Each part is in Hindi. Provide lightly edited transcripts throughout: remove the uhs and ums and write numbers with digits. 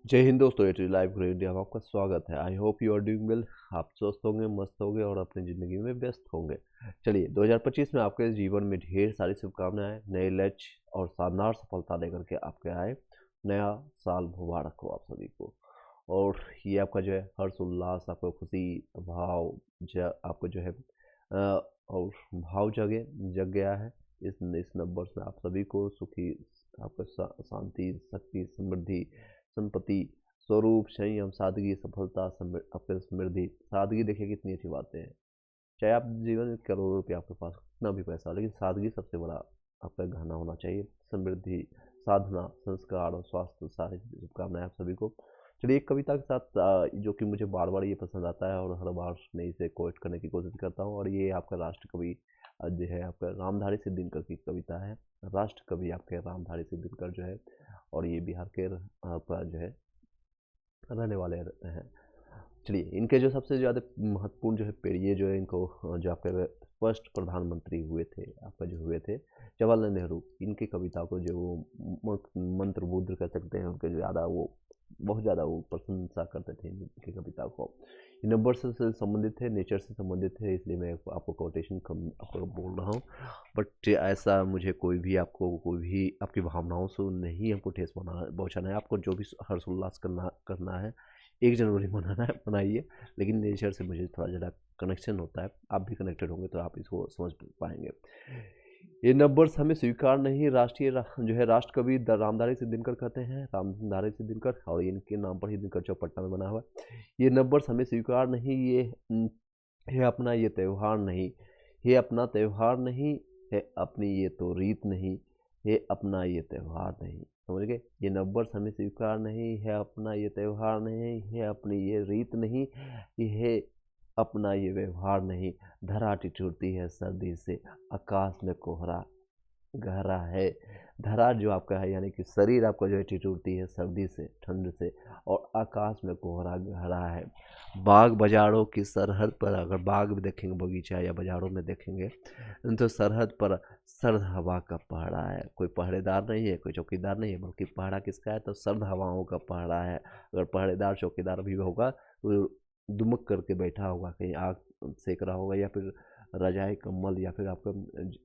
जय हिंद दोस्तों, एट लाइव ग्रो इंडिया में आपका स्वागत है। I hope you are doing well. आप स्वस्थ होंगे, मस्त होंगे और अपनी ज़िंदगी में व्यस्त होंगे। चलिए, 2025 में आपके जीवन में ढेर सारी शुभकामनाएं, नए लक्ष्य और शानदार सफलता लेकर के आपके आए। नया साल मुबारक हो आप सभी को। और ये आपका जो है हर्ष उल्लास, आपको खुशी भाव आपको जो है और भाव जग गया है। इस नंबर से आप सभी को सुखी, आपका शांति, शक्ति, समृद्धि, संपत्ति, स्वरूप, संयम, सादगी, सफलता, आपके समृद्धि। सादगी देखिए कितनी अच्छी बातें हैं। चाहे आप जीवन में करोड़ों रुपये आपके पास कितना भी पैसा हो, लेकिन सादगी सबसे बड़ा आपका गहना होना चाहिए। समृद्धि, साधना, संस्कार और स्वास्थ्य, सारी शुभकामनाएं आप सभी को। चलिए, एक कविता के साथ जो कि मुझे बार बार ये पसंद आता है और हर बार मैं इसे कोट करने की कोशिश करता हूँ, और ये आपका राष्ट्र कवि जो है आपका रामधारी सिद्दीनकर की कविता है। राष्ट्र कवि आपके रामधारी सिद्दीनकर जो है, और ये बिहार के आपका जो है रहने वाले हैं। चलिए, इनके जो सबसे ज़्यादा महत्वपूर्ण जो है पेड़, ये जो है इनको जो आपके फर्स्ट प्रधानमंत्री हुए थे, आपका जो हुए थे जवाहरलाल नेहरू, इनकी कविता को जो वो मंत्र मुग्ध कर सकते हैं, उनके ज़्यादा वो बहुत ज़्यादा वो प्रशंसा करते थे इनकी कविता को। ये नंबर से संबंधित है, नेचर से संबंधित है, इसलिए मैं आपको कोटेशन कम आपको बोल रहा हूँ। बट ऐसा मुझे कोई भी आपको कोई भी आपकी भावनाओं से नहीं हमको ठेस पहुँचाना है। आपको जो भी हर्षोल्लास करना करना है, 1 जनवरी मनाना है, मनाइए। लेकिन नेचर से मुझे थोड़ा ज़्यादा कनेक्शन होता है, आप भी कनेक्टेड होंगे तो आप इसको समझ पाएंगे। ये नंबर्स हमें स्वीकार नहीं, जो है राष्ट्र कवि रामधारी सिद्दीनकर कहते हैं, रामधारी सिद्दीनकर, और इनके नाम पर ही दिनकर चौक पटना में बना हुआ है। ये नंबर्स हमें स्वीकार नहीं, ये अपना ये त्यौहार नहीं, ये अपना त्यौहार नहीं, है अपनी ये तो रीत नहीं, ये अपना ये त्यौहार नहीं। समझ गए? ये नंबर्स हमें स्वीकार नहीं, है अपना ये त्यौहार नहीं, है अपनी ये रीत नहीं, ये अपना ये व्यवहार नहीं। धरा ठिठुरती है सर्दी से, आकाश में कोहरा गहरा है। धरा जो आपका है, यानी कि शरीर आपका जो है ठिठुरती है सर्दी से, ठंड से, और आकाश में कोहरा गहरा है। बाग बाजारों की सरहद पर, अगर बाग में देखेंगे, बगीचा या बाजारों में देखेंगे, तो सरहद पर सर्द हवा का पहरा है। कोई पहरेदार नहीं है, कोई चौकीदार नहीं है, बल्कि पहरा किसका है? तो सर्द हवाओं का पहरा है। अगर पहरेदार चौकीदार भी होगा तो दुमक करके बैठा होगा, कहीं आग सेक रहा होगा, या फिर रजाई कंबल या फिर आपका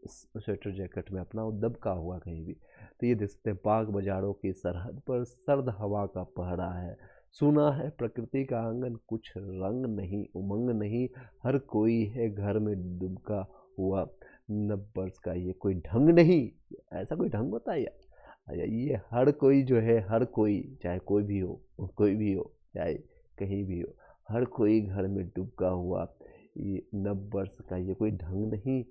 स्वेटर जैकेट में अपना दबका हुआ कहीं भी। तो ये देख सकते हैं, बाग बाजारों की सरहद पर सर्द हवा का पहरा है। सुना है प्रकृति का आंगन, कुछ रंग नहीं, उमंग नहीं, हर कोई है घर में डूबका हुआ। नब्बर्स का ये कोई ढंग नहीं। ऐसा कोई ढंग होता है यार? ये हर कोई जो है, हर कोई, चाहे कोई भी हो, कोई भी हो, चाहे कहीं भी हो, हर कोई घर में डूबका हुआ। ये नव वर्ष का ये कोई ढंग नहीं,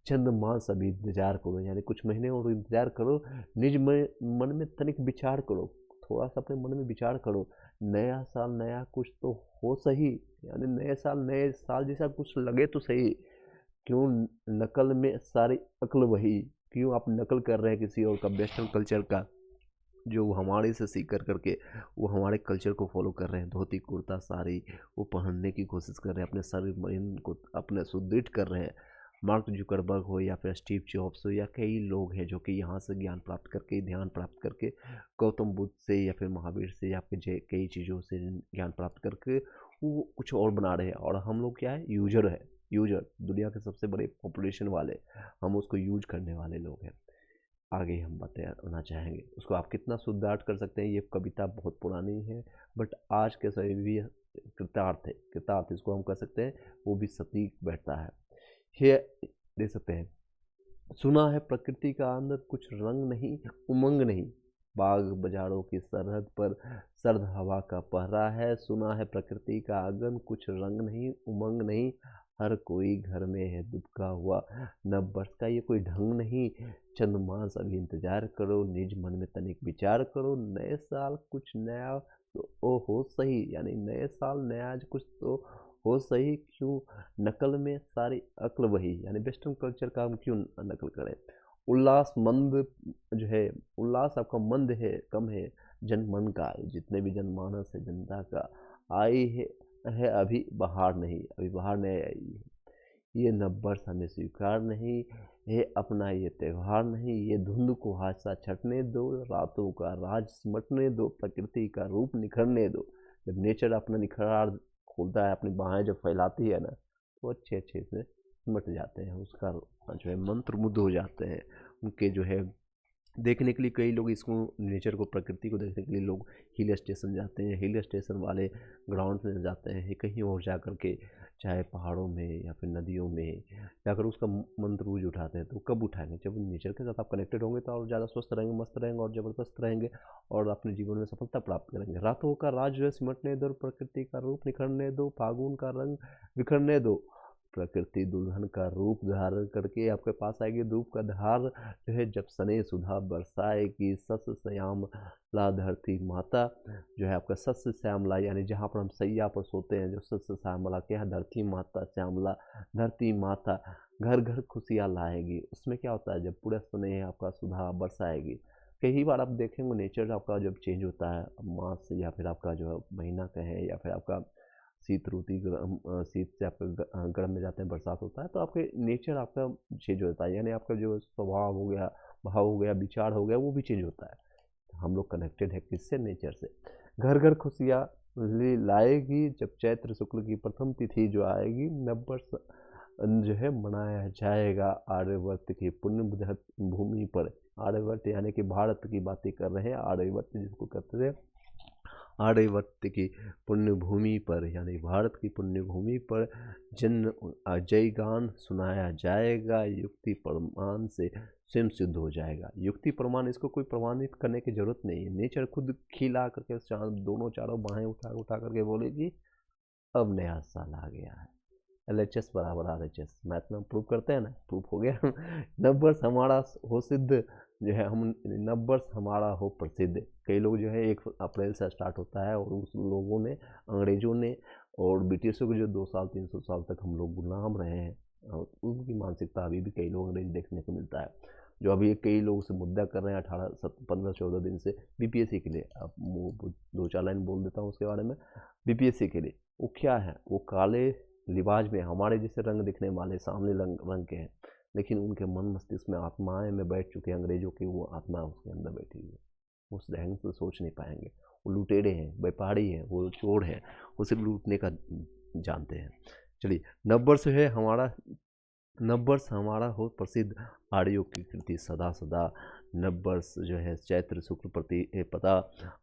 चंद मास अभी इंतजार करो, यानी कुछ महीने और इंतजार करो। निज में मन में तनिक विचार करो, थोड़ा सा अपने मन में विचार करो। नया साल नया कुछ तो हो सही, यानी नए साल जैसा कुछ लगे तो सही। क्यों नकल में सारी अक्ल वही? क्यों आप नकल कर रहे हैं किसी और का, वेस्टर्न कल्चर का, जो हमारे से सीख कर करके वो हमारे कल्चर को फॉलो कर रहे हैं। धोती कुर्ता साड़ी वो पहनने की कोशिश कर रहे हैं, अपने शरीर मन को अपने सुदृढ़ कर रहे हैं। मार्क जुकरबर्ग हो या फिर स्टीव जॉब्स हो, या कई लोग हैं जो कि यहाँ से ज्ञान प्राप्त करके, ध्यान प्राप्त करके, गौतम बुद्ध से या फिर महावीर से या फिर कई चीज़ों से ज्ञान प्राप्त करके वो कुछ और बना रहे हैं। और हम लोग क्या है? यूजर है। यूजर, दुनिया के सबसे बड़े पॉपुलेशन वाले, हम उसको यूज करने वाले लोग हैं। आगे हम बताना चाहेंगे उसको आप कितना शुद्धार्थ कर सकते हैं। ये कविता बहुत पुरानी है, बट आज के समय भी कृतार्थ है। कृतार्थ इसको हम कह सकते हैं, वो भी सटीक बैठता है। ये दे सकते हैं। सुना है प्रकृति का आनंद, कुछ रंग नहीं, उमंग नहीं, बाग बाजारों की सरहद पर सर्द हवा का पहरा है। सुना है प्रकृति का आंगन, कुछ रंग नहीं, उमंग नहीं, हर कोई घर में है दुबका हुआ। नव वर्ष का ये कोई ढंग नहीं, चंद मास अभी इंतजार करो, निज मन में तनिक विचार करो। नए साल कुछ नया तो ओ हो सही, यानी नए साल नया कुछ तो हो सही। क्यों नकल में सारी अक्ल वही, यानी वेस्टर्न कल्चर का हम क्यों नकल करें? उल्लास मंद जो है, उल्लास आपका मंद है, कम है, जनमन का, जितने भी जनमानस है जनता का, आई है अभी बहार नहीं, अभी बहार नहीं आई है। ये नव वर्ष हमें स्वीकार नहीं, ये अपना ये त्यौहार नहीं, ये धुंध को हादसा छटने दो, रातों का राज सिमटने दो, प्रकृति का रूप निखरने दो। जब नेचर अपना निखरार खोलता है, अपनी बाहें जब फैलाती है ना, तो अच्छे अच्छे से सिमट जाते हैं, उसका जो है मंत्रमुग्ध हो जाते हैं। उनके जो है देखने के लिए कई लोग इसको, नेचर को, प्रकृति को देखने के लिए लोग हिल स्टेशन जाते हैं। हिल स्टेशन वाले ग्राउंड में जाते हैं, कहीं और जा कर के, चाहे पहाड़ों में या फिर नदियों में जाकर उसका मंत्रूज उठाते हैं। तो कब उठाएंगे? जब नेचर के साथ आप कनेक्टेड होंगे तो और ज़्यादा स्वस्थ रहेंगे, मस्त रहेंगे और ज़बरदस्त रहेंगे और अपने जीवन में सफलता प्राप्त करेंगे। रातों का राज जो है सिमटने दो, प्रकृति का रूप निखरने दो, फागुन का रंग बिखरने दो। प्रकृति दुल्हन का रूप धारण करके आपके पास आएगी, धूप का धार जो है जब सने सुधा बरसाएगी। सस श्यामला धरती माता जो है आपका सस श्यामला, यानी जहाँ पर हम सैया पर सोते हैं, जो सस श्यामला क्या है, धरती माता श्यामला, धरती माता घर घर खुशियाँ लाएगी। उसमें क्या होता है, जब पूरा स्नेह आपका सुधा बरसाएगी। कई बार आप देखेंगे नेचर आपका जब चेंज होता है, मास या फिर आपका जो महीना कहें या फिर आपका शीत ऋतु, शीत से आपका गर्म में जाते हैं, बरसात होता है, तो आपके नेचर आपका चेंज होता है, यानी आपका जो स्वभाव हो गया, भाव हो गया, विचार हो गया, वो भी चेंज होता है। हम लोग कनेक्टेड है किससे? नेचर से। घर घर खुशियाँ लाएगी जब चैत्र शुक्ल की प्रथम तिथि जो आएगी, नववर्ष जो है मनाया जाएगा आर्यवर्त की पुण्य भूमि पर। आर्यवर्त यानी कि भारत की बातें कर रहे हैं, आर्यवर्त जिसको कहते हैं, आर्यवर्त की पुण्य भूमि पर यानी भारत की पुण्य भूमि पर जन जय गान सुनाया जाएगा। युक्ति प्रमाण से स्वयं सिद्ध हो जाएगा। युक्ति प्रमाण, इसको कोई प्रमाणित करने की जरूरत नहीं है। नेचर खुद खिला करके दोनों चारों बाहें उठा उठा करके बोलेगी अब नया साल आ गया है। LHS बराबर RHS, मैथ में हम प्रूव करते हैं ना, प्रूफ हो गया। नववर्ष हमारा हो सिद्ध, जो है हम नववर्ष हमारा हो प्रसिद्ध। कई लोग जो है 1 अप्रैल से स्टार्ट होता है और उस लोगों ने, अंग्रेजों ने और ब्रिटिशों के जो 200 300 साल तक हम लोग गुलाम रहे हैं, और उनकी मानसिकता अभी भी कई लोग अंग्रेज देखने को मिलता है। जो अभी कई लोग से मुद्दा कर रहे हैं 15 14 दिन से BPSC के लिए। अब 2 4 लाइन बोल देता हूँ उसके बारे में। BPSC के लिए वो क्या है, वो काले लिबाज में हमारे जैसे रंग दिखने वाले सामने रंग के हैं, लेकिन उनके मन मस्तिष्क में आत्माएं में बैठ चुके हैं अंग्रेजों की, वो आत्मा उसके अंदर बैठी हुई है। उस ढंग से सोच नहीं पाएंगे। वो लुटेरे हैं, व्यापारी हैं, वो चोर हैं, वो सिर्फ लूटने का जानते हैं। चलिए, नववर्ष हमारा हो प्रसिद्ध, आर्यों की कृति सदा सदा। नववर्ष जो है चैत्र शुक्ल पता,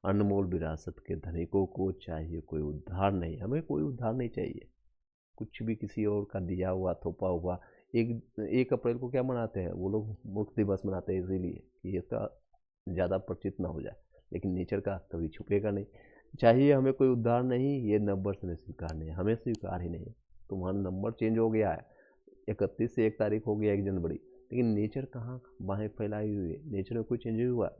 अनमोल विरासत के धनिकों को चाहिए कोई उद्धार नहीं। हमें कोई उद्धार नहीं चाहिए, कुछ भी किसी और का दिया हुआ थोपा हुआ। 1 अप्रैल को क्या मनाते हैं वो लोग? मुक्त दिवस मनाते हैं, इसीलिए कि इसका ज़्यादा परिचित ना हो जाए, लेकिन नेचर का कभी छुपेगा नहीं। चाहिए हमें कोई उद्धार नहीं, ये नंबर में स्वीकार नहीं, हमें स्वीकार ही नहीं। तुम्हारा नंबर चेंज हो गया है, 31 से 1 तारीख हो गया 1 जनवरी, लेकिन नेचर कहाँ बाहें फैलाई हुई है? नेचर में कोई चेंज नहीं हुआ।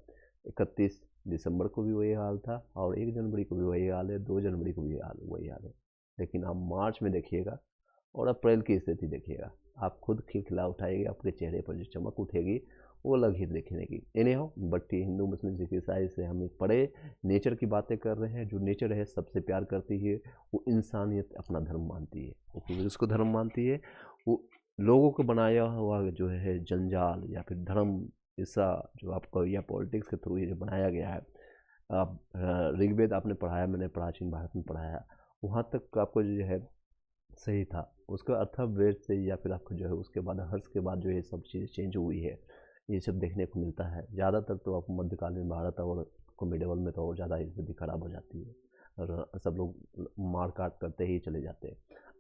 31 दिसंबर को भी वही हाल था और 1 जनवरी को भी वही हाल है, 2 जनवरी को भी वही हाल है। लेकिन आप मार्च में देखिएगा और अप्रैल की स्थिति देखिएगा, आप खुद खिलखिला उठाएगी, आपके चेहरे पर जो चमक उठेगी वो अलग ही देखने की। एनी हाउ, बट हिंदू मुस्लिम सिख ईसाई से हम पढ़े नेचर की बातें कर रहे हैं। जो नेचर है सबसे प्यार करती है, वो इंसानियत अपना धर्म मानती है, वो फिर उसको धर्म मानती है। वो लोगों को बनाया हुआ जो है जंजाल या फिर धर्म, ऐसा जो आपको या पॉलिटिक्स के थ्रू ये जो बनाया गया है। आप ऋग्वेद आपने पढ़ाया, मैंने प्राचीन भारत में पढ़ाया, वहाँ तक आपको जो है सही था। उसका अथर्ववेद से या फिर आपको जो है उसके बाद हर्ष के बाद जो ये सब चीज़ें चेंज हुई है, ये सब देखने को मिलता है। ज़्यादातर तो आपको मध्यकालीन भारत और मिडिवल में तो और ज़्यादा स्थिति खराब हो जाती है और सब लोग मार काट करते ही चले जाते हैं।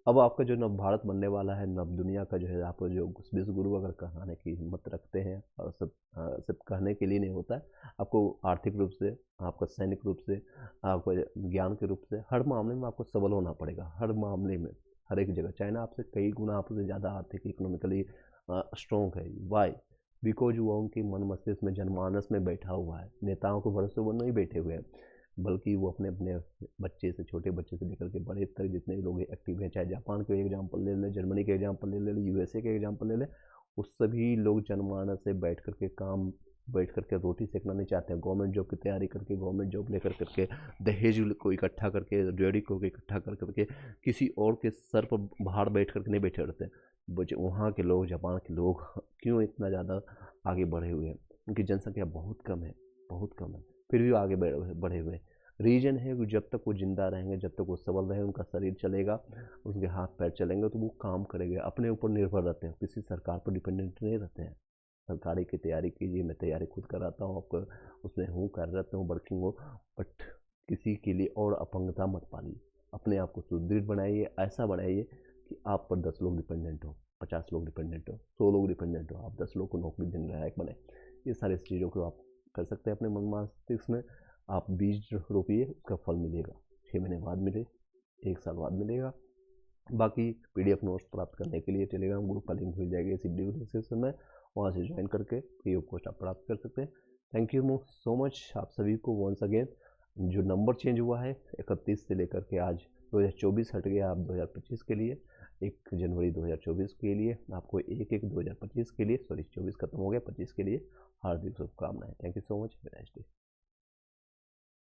अब आपका जो नव भारत बनने वाला है, नव दुनिया का जो है, आपको जो विश्व गुरु अगर कहने की हिम्मत रखते हैं, और सब कहने के लिए नहीं होता है, आपको आर्थिक रूप से, आपको सैनिक रूप से, आपको ज्ञान के रूप से, हर मामले में आपको सबल होना पड़ेगा। हर मामले में, हर एक जगह। चाइना आपसे कई गुना आपसे ज़्यादा आर्थिक इकोनॉमिकली स्ट्रॉन्ग है। वाई? बिकॉज वो उनके मन मस्तिष्क में, जनमानस में बैठा हुआ है। नेताओं के भरोसे वो नहीं बैठे हुए हैं, बल्कि वो अपने अपने बच्चे से, छोटे बच्चे से लेकर के बड़े तक जितने भी लोग एक्टिव हैं, चाहे जापान के एग्जाम्पल ले लें, जर्मनी के एग्जाम्पल ले लें, USA के एग्जाम्पल ले लें, उस सभी लोग जनमानस से बैठ करके बैठ करके रोटी सेकना नहीं चाहते हैं। गवर्नमेंट जॉब की तैयारी करके, गवर्नमेंट जॉब लेकर करके, दहेज को इकट्ठा करके, ड्यूटी को इकट्ठा कर करके किसी और के सर पर बाहर बैठ करके नहीं बैठे रहते हैं। वहाँ के लोग, जापान के लोग क्यों इतना ज़्यादा आगे बढ़े हुए हैं? उनकी जनसंख्या बहुत कम है, बहुत कम है, फिर भी वो आगे बढ़े हुए हैं। रीज़न है कि जब तक वो ज़िंदा रहेंगे, जब तक वो सबल रहेंगे, उनका शरीर चलेगा, उनके हाथ पैर चलेंगे, तो वो काम करेंगे, अपने ऊपर निर्भर रहते हैं, किसी सरकार पर डिपेंडेंट नहीं रहते हैं। सरकारी की तैयारी कीजिए, मैं तैयारी खुद कराता हूँ, आपको उसमें हूँ, कार्यरत हूँ, वर्किंग हूँ, बट किसी के लिए और अपंगता मत पालिए। अपने आप को सुदृढ़ बनाइए, ऐसा बनाइए कि आप पर 10 लोग डिपेंडेंट हो, 50 लोग डिपेंडेंट हो, 100 लोग डिपेंडेंट हो, आप 10 लोग को नौकरी देने लायक बने। ये सारी चीज़ों को आप कर सकते हैं अपने मन मस्तिष्क में। आप बीज रोपिए, उसका फल मिलेगा, 6 महीने बाद मिले, 1 साल बाद मिलेगा। बाकी पीडीएफ नोट्स प्राप्त करने के लिए टेलीग्राम ग्रुप का लिंक मिल जाएगा इसी वीडियो डिस्क्रिप्शन में, वहाँ से ज्वाइन करके फ्री ऑफ कॉस्ट आप प्राप्त कर सकते हैं। थैंक यू सो मच आप सभी को वंस अगेन। जो नंबर चेंज हुआ है 31 से लेकर के आज 2024 हट गया, आप 2025 के लिए 1 जनवरी 2024 के लिए आपको 1/1/2025 के लिए, सॉरी 24 खत्म हो गया, 25 के लिए हार्दिक शुभकामनाएं। Thank you so much, have a nice day.